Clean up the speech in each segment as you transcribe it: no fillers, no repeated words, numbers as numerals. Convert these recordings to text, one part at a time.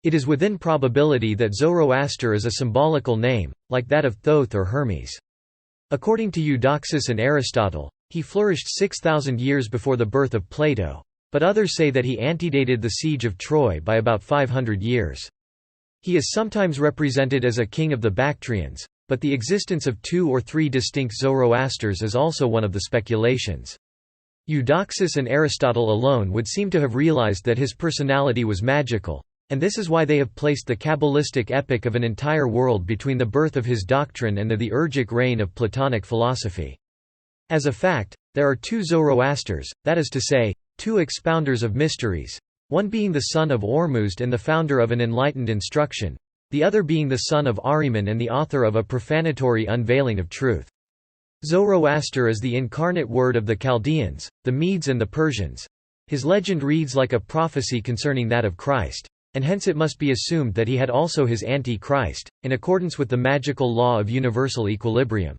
It is within probability that Zoroaster is a symbolical name, like that of Thoth or Hermes. According to Eudoxus and Aristotle, he flourished 6,000 years before the birth of Plato, but others say that he antedated the siege of Troy by about 500 years. He is sometimes represented as a king of the Bactrians, but the existence of 2 or 3 distinct Zoroasters is also one of the speculations. Eudoxus and Aristotle alone would seem to have realized that his personality was magical, and this is why they have placed the Kabbalistic epic of an entire world between the birth of his doctrine and the theurgic reign of Platonic philosophy. As a fact, there are 2 Zoroasters, that is to say, 2 expounders of mysteries, one being the son of Ormuzd and the founder of an enlightened instruction, the other being the son of Ahriman and the author of a profanatory unveiling of truth. Zoroaster is the incarnate word of the Chaldeans, the Medes and the Persians. His legend reads like a prophecy concerning that of Christ, and hence it must be assumed that he had also his anti-Christ, in accordance with the magical law of universal equilibrium.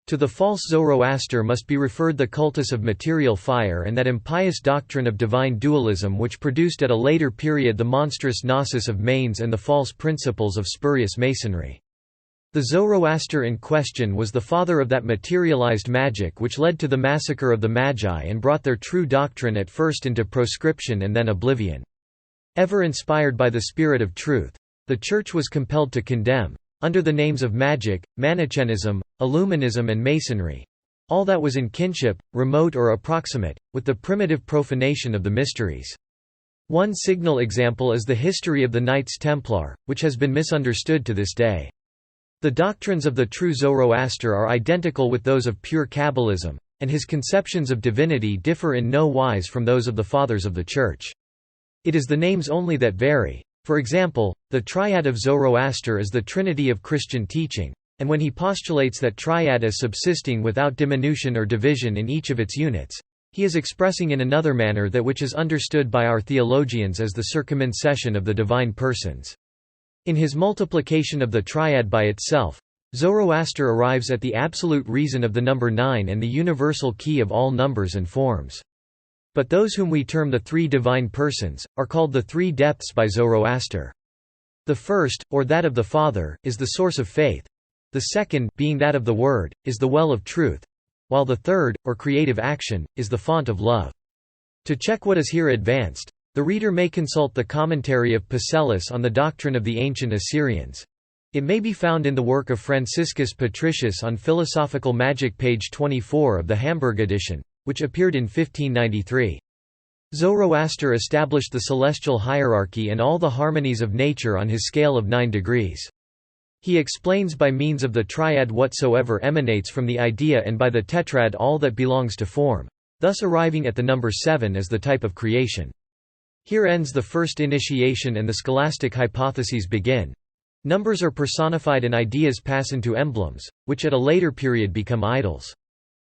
To the false Zoroaster must be referred the cultus of material fire and that impious doctrine of divine dualism which produced at a later period the monstrous Gnosis of Mainz and the false principles of spurious Masonry. The Zoroaster in question was the father of that materialized magic which led to the massacre of the Magi and brought their true doctrine at first into proscription and then oblivion. Ever inspired by the spirit of truth, the Church was compelled to condemn, under the names of magic, Manichaeism, Illuminism and Masonry, all that was in kinship, remote or approximate, with the primitive profanation of the mysteries. One signal example is the history of the Knights Templar, which has been misunderstood to this day. The doctrines of the true Zoroaster are identical with those of pure Kabbalism, and his conceptions of divinity differ in no wise from those of the Fathers of the Church. It is the names only that vary. For example, the triad of Zoroaster is the trinity of Christian teaching, and when he postulates that triad as subsisting without diminution or division in each of its units, he is expressing in another manner that which is understood by our theologians as the circumincession of the divine persons. In his multiplication of the triad by itself, Zoroaster arrives at the absolute reason of the number 9 and the universal key of all numbers and forms. But those whom we term the 3 divine persons, are called the 3 depths by Zoroaster. The first, or that of the Father, is the source of faith. The second, being that of the Word, is the well of truth, while the third, or creative action, is the font of love. To check what is here advanced, the reader may consult the commentary of Pacellus on the doctrine of the ancient Assyrians. It may be found in the work of Franciscus Patricius on philosophical magic, page 24 of the Hamburg edition, which appeared in 1593. Zoroaster established the celestial hierarchy and all the harmonies of nature on his scale of 9 degrees. He explains by means of the triad whatsoever emanates from the idea and by the tetrad all that belongs to form, thus arriving at the number 7 as the type of creation. Here ends the first initiation and the scholastic hypotheses begin. Numbers are personified and ideas pass into emblems, which at a later period become idols.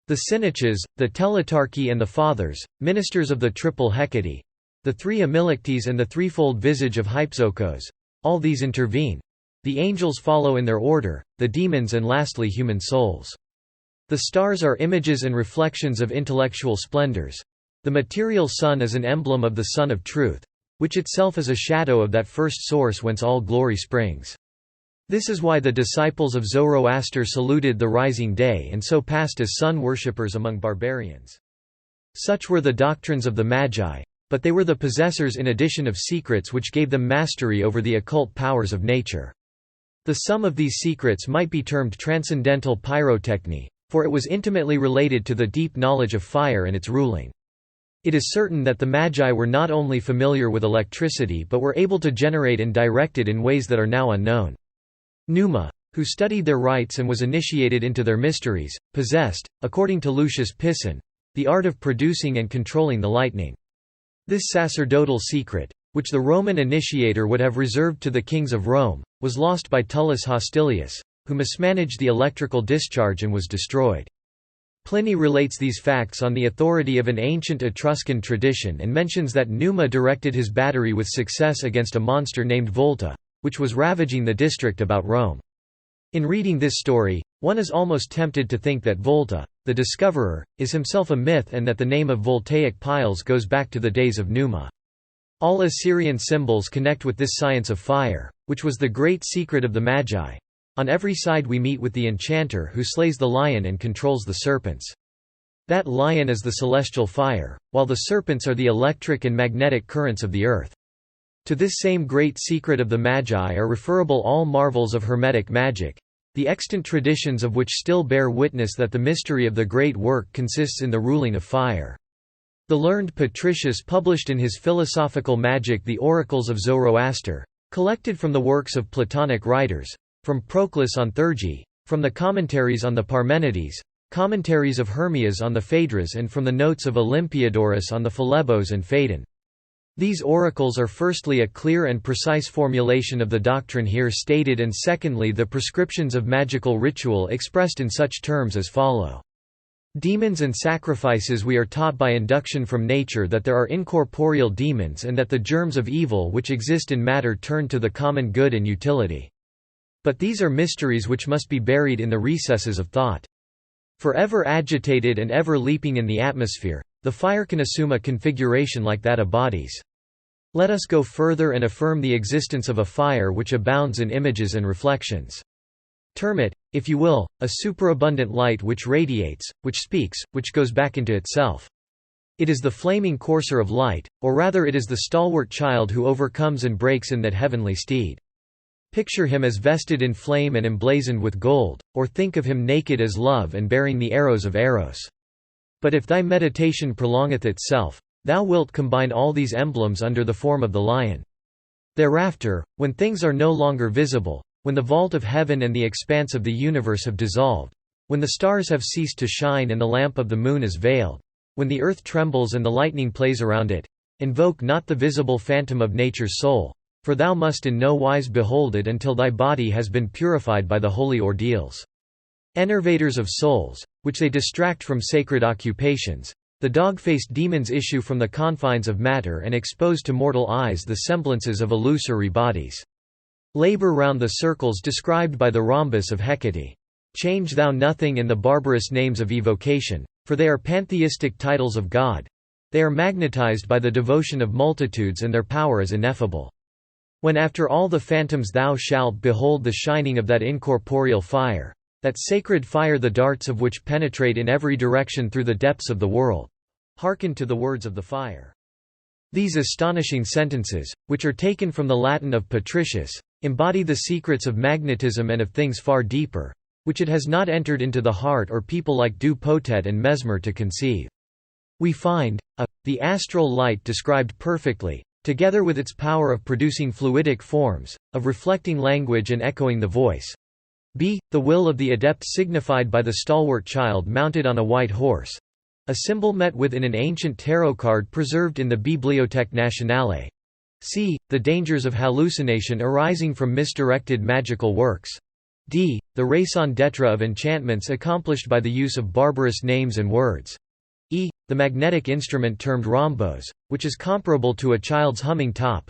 The Synoches, the Teletarchy and the Fathers, ministers of the triple Hecate, the 3 Amilactes and the threefold visage of Hypsokos, all these intervene. The angels follow in their order, the demons and lastly human souls. The stars are images and reflections of intellectual splendors. The material sun is an emblem of the Sun of Truth, which itself is a shadow of that first source whence all glory springs. This is why the disciples of Zoroaster saluted the rising day and so passed as sun worshippers among barbarians. Such were the doctrines of the Magi, but they were the possessors in addition of secrets which gave them mastery over the occult powers of nature. The sum of these secrets might be termed transcendental pyrotechny, for it was intimately related to the deep knowledge of fire and its ruling. It is certain that the Magi were not only familiar with electricity but were able to generate and direct it in ways that are now unknown. Numa, who studied their rites and was initiated into their mysteries, possessed, according to Lucius Pisson, the art of producing and controlling the lightning. This sacerdotal secret, which the Roman initiator would have reserved to the kings of Rome, was lost by Tullus Hostilius, who mismanaged the electrical discharge and was destroyed. Pliny relates these facts on the authority of an ancient Etruscan tradition and mentions that Numa directed his battery with success against a monster named Volta, which was ravaging the district about Rome. In reading this story, one is almost tempted to think that Volta, the discoverer, is himself a myth and that the name of voltaic piles goes back to the days of Numa. All Assyrian symbols connect with this science of fire, which was the great secret of the Magi. On every side we meet with the enchanter who slays the lion and controls the serpents. That lion is the celestial fire, while the serpents are the electric and magnetic currents of the earth. To this same great secret of the Magi are referable all marvels of Hermetic magic, the extant traditions of which still bear witness that the mystery of the great work consists in the ruling of fire. The learned Patricius published in his Philosophical Magic the Oracles of Zoroaster, collected from the works of Platonic writers, from Proclus on Theurgy, from the commentaries on the Parmenides, commentaries of Hermias on the Phaedrus, and from the notes of Olympiodorus on the Philebos and Phaedon. These oracles are firstly a clear and precise formulation of the doctrine here stated, and secondly the prescriptions of magical ritual expressed in such terms as follow. Demons and sacrifices. We are taught by induction from nature that there are incorporeal demons and that the germs of evil which exist in matter turn to the common good and utility. But these are mysteries which must be buried in the recesses of thought. Forever agitated and ever leaping in the atmosphere, the fire can assume a configuration like that of bodies. Let us go further and affirm the existence of a fire which abounds in images and reflections. Term it, if you will, a superabundant light which radiates, which speaks, which goes back into itself. It is the flaming courser of light, or rather it is the stalwart child who overcomes and breaks in that heavenly steed. Picture him as vested in flame and emblazoned with gold, or think of him naked as love and bearing the arrows of Eros. But if thy meditation prolongeth itself, thou wilt combine all these emblems under the form of the lion. Thereafter, when things are no longer visible, when the vault of heaven and the expanse of the universe have dissolved, when the stars have ceased to shine and the lamp of the moon is veiled, when the earth trembles and the lightning plays around it, invoke not the visible phantom of nature's soul, for thou must in no wise behold it until thy body has been purified by the holy ordeals. Enervators of souls, which they distract from sacred occupations, the dog-faced demons issue from the confines of matter and expose to mortal eyes the semblances of illusory bodies. Labor round the circles described by the rhombus of Hecate. Change thou nothing in the barbarous names of evocation, for they are pantheistic titles of God. They are magnetized by the devotion of multitudes and their power is ineffable. When after all the phantoms thou shalt behold the shining of that incorporeal fire, that sacred fire the darts of which penetrate in every direction through the depths of the world, hearken to the words of the fire. These astonishing sentences, which are taken from the Latin of Patricius, embody the secrets of magnetism and of things far deeper, which it has not entered into the heart or people like Du Potet and Mesmer to conceive. We find, the astral light described perfectly, together with its power of producing fluidic forms, of reflecting language and echoing the voice. B. The will of the adept signified by the stalwart child mounted on a white horse, a symbol met with in an ancient tarot card preserved in the Bibliothèque Nationale. C. The dangers of hallucination arising from misdirected magical works. D. The raison d'être of enchantments accomplished by the use of barbarous names and words. E. The magnetic instrument termed rhombos, which is comparable to a child's humming top.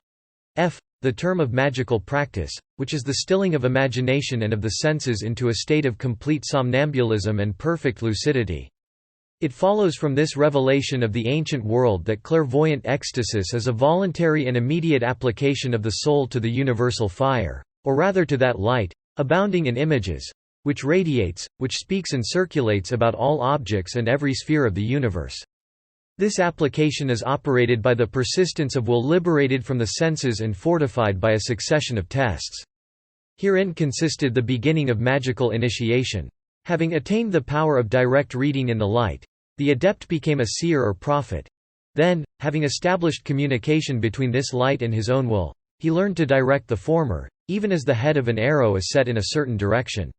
F. The term of magical practice, which is the stilling of imagination and of the senses into a state of complete somnambulism and perfect lucidity. It follows from this revelation of the ancient world that clairvoyant ecstasis is a voluntary and immediate application of the soul to the universal fire, or rather to that light, abounding in images, which radiates, which speaks and circulates about all objects and every sphere of the universe. This application is operated by the persistence of will liberated from the senses and fortified by a succession of tests. Herein consisted the beginning of magical initiation. Having attained the power of direct reading in the light, the adept became a seer or prophet. Then, having established communication between this light and his own will, he learned to direct the former, even as the head of an arrow is set in a certain direction.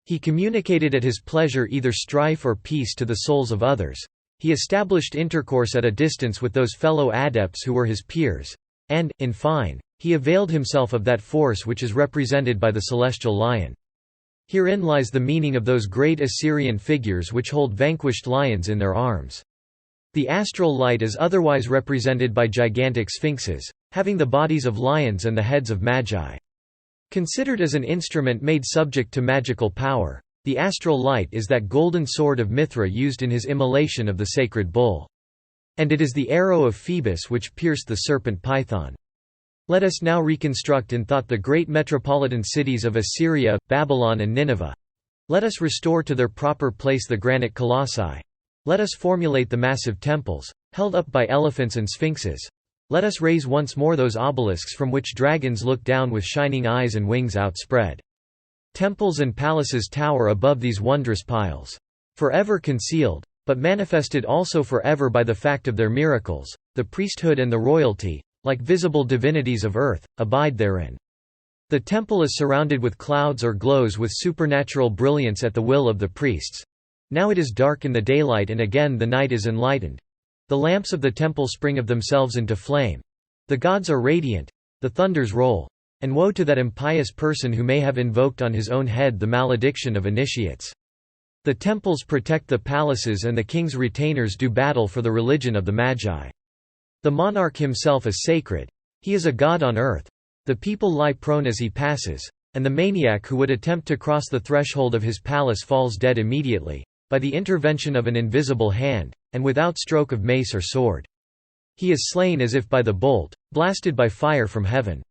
He communicated at his pleasure either strife or peace to the souls of others. He established intercourse at a distance with those fellow adepts who were his peers, and, in fine, he availed himself of that force which is represented by the celestial lion. Herein lies the meaning of those great Assyrian figures which hold vanquished lions in their arms. The astral light is otherwise represented by gigantic sphinxes, having the bodies of lions and the heads of magi. Considered as an instrument made subject to magical power, the astral light is that golden sword of Mithra used in his immolation of the sacred bull. And it is the arrow of Phoebus which pierced the serpent Python. Let us now reconstruct in thought the great metropolitan cities of Assyria, Babylon and Nineveh. Let us restore to their proper place the granite colossi. Let us formulate the massive temples, held up by elephants and sphinxes. Let us raise once more those obelisks from which dragons look down with shining eyes and wings outspread. Temples and palaces tower above these wondrous piles. Forever concealed, but manifested also forever by the fact of their miracles, the priesthood and the royalty, like visible divinities of earth, abide therein. The temple is surrounded with clouds or glows with supernatural brilliance at the will of the priests. Now it is dark in the daylight and again the night is enlightened. The lamps of the temple spring of themselves into flame. The gods are radiant, the thunders roll. And woe to that impious person who may have invoked on his own head the malediction of initiates. The temples protect the palaces and the king's retainers do battle for the religion of the Magi. The monarch himself is sacred. He is a god on earth. The people lie prone as he passes, and the maniac who would attempt to cross the threshold of his palace falls dead immediately, by the intervention of an invisible hand, and without stroke of mace or sword. He is slain as if by the bolt, blasted by fire from heaven.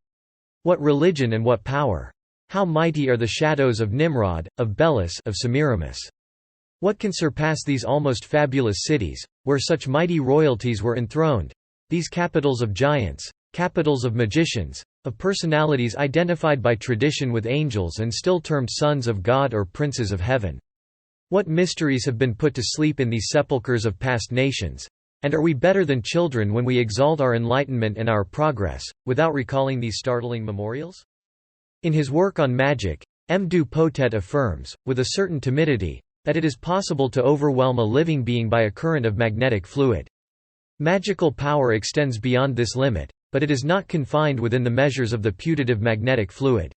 What religion and what power! How mighty are the shadows of Nimrod, of Belus, of Semiramis! What can surpass these almost fabulous cities, where such mighty royalties were enthroned? These capitals of giants, capitals of magicians, of personalities identified by tradition with angels and still termed sons of God or princes of heaven. What mysteries have been put to sleep in these sepulchres of past nations? And are we better than children when we exalt our enlightenment and our progress, without recalling these startling memorials? In his work on magic, M. du Potet affirms, with a certain timidity, that it is possible to overwhelm a living being by a current of magnetic fluid. Magical power extends beyond this limit, but it is not confined within the measures of the putative magnetic fluid.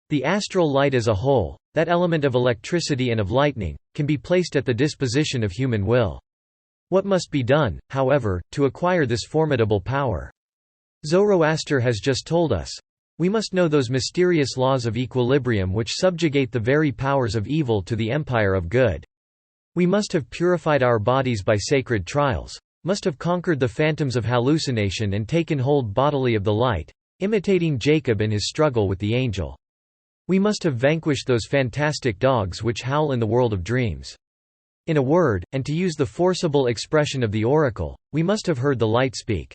The astral light as a whole, that element of electricity and of lightning, can be placed at the disposition of human will. What must be done, however, to acquire this formidable power? Zoroaster has just told us. We must know those mysterious laws of equilibrium which subjugate the very powers of evil to the empire of good. We must have purified our bodies by sacred trials, must have conquered the phantoms of hallucination and taken hold bodily of the light, imitating Jacob in his struggle with the angel. We must have vanquished those fantastic dogs which howl in the world of dreams. In a word, and to use the forcible expression of the oracle, we must have heard the light speak.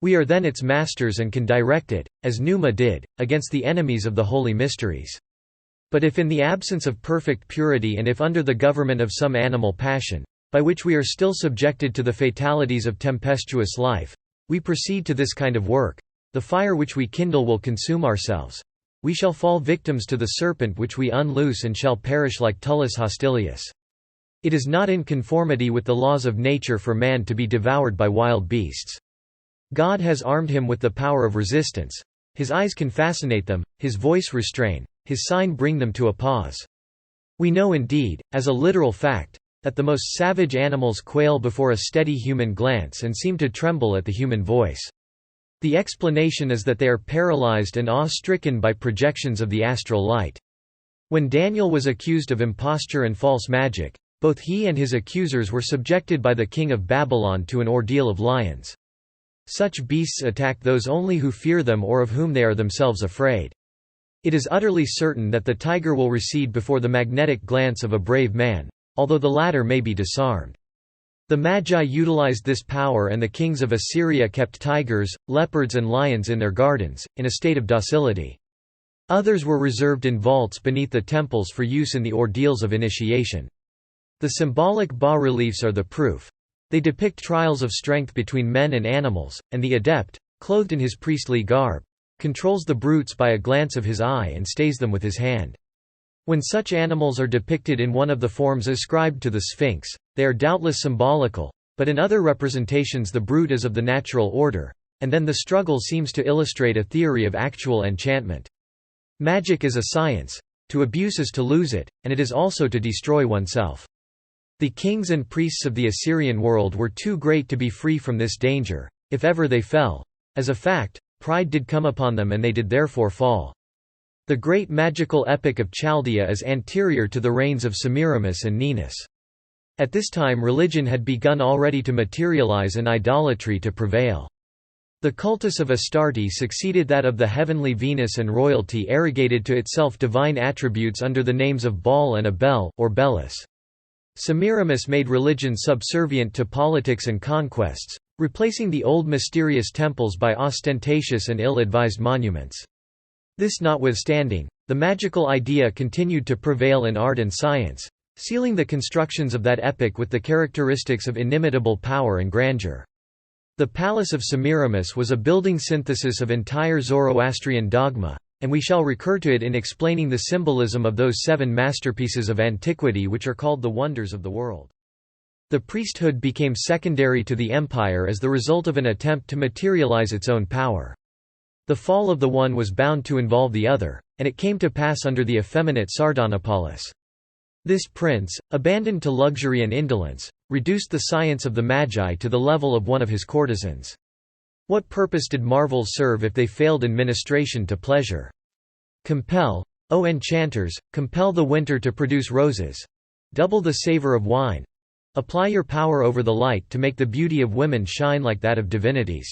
We are then its masters and can direct it, as Numa did, against the enemies of the holy mysteries. But if in the absence of perfect purity and if under the government of some animal passion, by which we are still subjected to the fatalities of tempestuous life, we proceed to this kind of work, the fire which we kindle will consume ourselves. We shall fall victims to the serpent which we unloose and shall perish like Tullus Hostilius. It is not in conformity with the laws of nature for man to be devoured by wild beasts. God has armed him with the power of resistance. His eyes can fascinate them, his voice restrain, his sign bring them to a pause. We know indeed, as a literal fact, that the most savage animals quail before a steady human glance and seem to tremble at the human voice. The explanation is that they are paralyzed and awe-stricken by projections of the astral light. When Daniel was accused of imposture and false magic, both he and his accusers were subjected by the king of Babylon to an ordeal of lions. Such beasts attack those only who fear them or of whom they are themselves afraid. It is utterly certain that the tiger will recede before the magnetic glance of a brave man, although the latter may be disarmed. The Magi utilized this power and the kings of Assyria kept tigers, leopards and lions in their gardens, in a state of docility. Others were reserved in vaults beneath the temples for use in the ordeals of initiation. The symbolic bas-reliefs are the proof. They depict trials of strength between men and animals, and the adept, clothed in his priestly garb, controls the brutes by a glance of his eye and stays them with his hand. When such animals are depicted in one of the forms ascribed to the Sphinx, they are doubtless symbolical, but in other representations the brute is of the natural order, and then the struggle seems to illustrate a theory of actual enchantment. Magic is a science. To abuse is to lose it, and it is also to destroy oneself. The kings and priests of the Assyrian world were too great to be free from this danger, if ever they fell. As a fact, pride did come upon them and they did therefore fall. The great magical epic of Chaldea is anterior to the reigns of Semiramis and Ninus. At this time religion had begun already to materialize and idolatry to prevail. The cultus of Astarte succeeded that of the heavenly Venus, and royalty arrogated to itself divine attributes under the names of Baal and Abel, or Belus. Semiramis made religion subservient to politics and conquests, replacing the old mysterious temples by ostentatious and ill-advised monuments. This notwithstanding, the magical idea continued to prevail in art and science, sealing the constructions of that epoch with the characteristics of inimitable power and grandeur. The Palace of Semiramis was a building synthesis of entire Zoroastrian dogma, and we shall recur to it in explaining the symbolism of those 7 masterpieces of antiquity which are called the wonders of the world. The priesthood became secondary to the empire as the result of an attempt to materialize its own power. The fall of the one was bound to involve the other, and it came to pass under the effeminate Sardanapalus. This prince, abandoned to luxury and indolence, reduced the science of the Magi to the level of one of his courtesans. What purpose did marvels serve if they failed in ministration to pleasure? Compel, O enchanters, compel the winter to produce roses. Double the savor of wine. Apply your power over the light to make the beauty of women shine like that of divinities.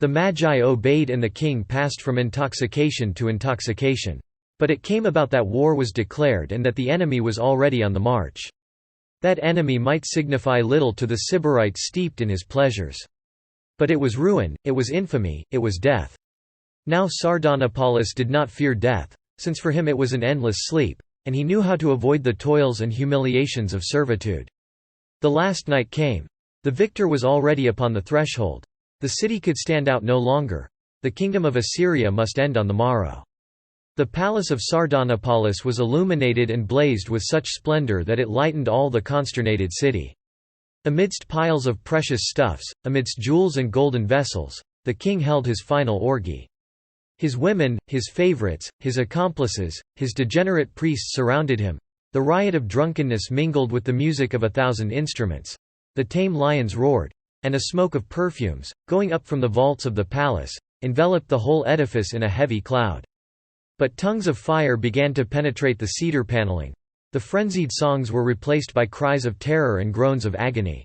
The Magi obeyed, and the king passed from intoxication to intoxication. But it came about that war was declared and that the enemy was already on the march. That enemy might signify little to the Sybarite steeped in his pleasures. But it was ruin, it was infamy, it was death. Now Sardanapalus did not fear death, since for him it was an endless sleep, and he knew how to avoid the toils and humiliations of servitude. The last night came. The victor was already upon the threshold. The city could stand out no longer. The kingdom of Assyria must end on the morrow. The palace of Sardanapalus was illuminated and blazed with such splendor that it lightened all the consternated city. Amidst piles of precious stuffs, amidst jewels and golden vessels, the king held his final orgy. His women, his favorites, his accomplices, his degenerate priests surrounded him. The riot of drunkenness mingled with the music of 1,000 instruments. The tame lions roared. And a smoke of perfumes, going up from the vaults of the palace, enveloped the whole edifice in a heavy cloud. But tongues of fire began to penetrate the cedar paneling. The frenzied songs were replaced by cries of terror and groans of agony.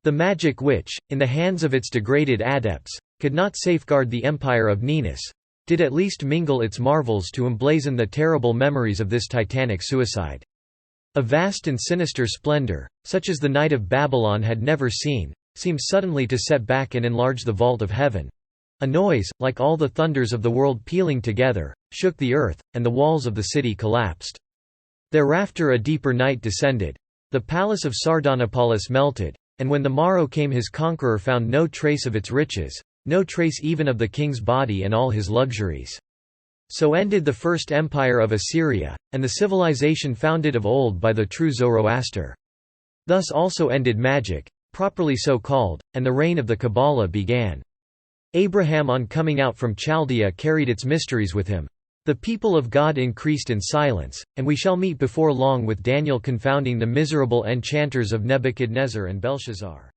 The magic which, in the hands of its degraded adepts, could not safeguard the empire of Ninus, did at least mingle its marvels to emblazon the terrible memories of this titanic suicide. A vast and sinister splendor, such as the night of Babylon had never seen, seemed suddenly to set back and enlarge the vault of heaven. A noise, like all the thunders of the world pealing together, shook the earth, and the walls of the city collapsed. Thereafter a deeper night descended. The palace of Sardanapalus melted, and when the morrow came his conqueror found no trace of its riches, no trace even of the king's body and all his luxuries. So ended the first empire of Assyria, and the civilization founded of old by the true Zoroaster. Thus also ended magic, properly so called, and the reign of the Kabbalah began. Abraham on coming out from Chaldea carried its mysteries with him. The people of God increased in silence, and we shall meet before long with Daniel confounding the miserable enchanters of Nebuchadnezzar and Belshazzar.